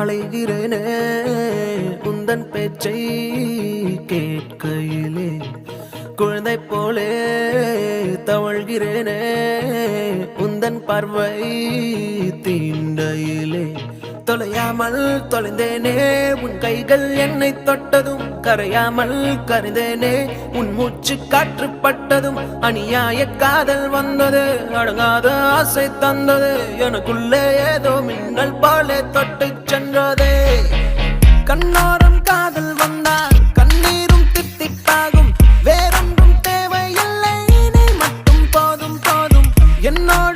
அலைகிறேனே உந்தன் பேச்சை கேட்கையிலே குழந்தை போலே தவழ்கிறேனே உந்தன் பார்வை தீண்டையிலே தொலையாமல் தொலைந்தேனே உன் கைகள் என்னை தொட்டதும் கரையாமல் கருந்தேனே உன் மூச்சு காற்றுப்பட்டதும் அநியாய காதல் வந்தது அடங்காத ஆசை தந்தது எனக்குள்ளே ஏதோ மின்னல் போலே தொட்டு சென்றதே கண்ணோரம் காதல் வந்தால் கண்ணீரும் தித்திப்பாகும் வேறொன்றும் தேவையில்லை நீ மட்டும் போதும் போதும் என்னோட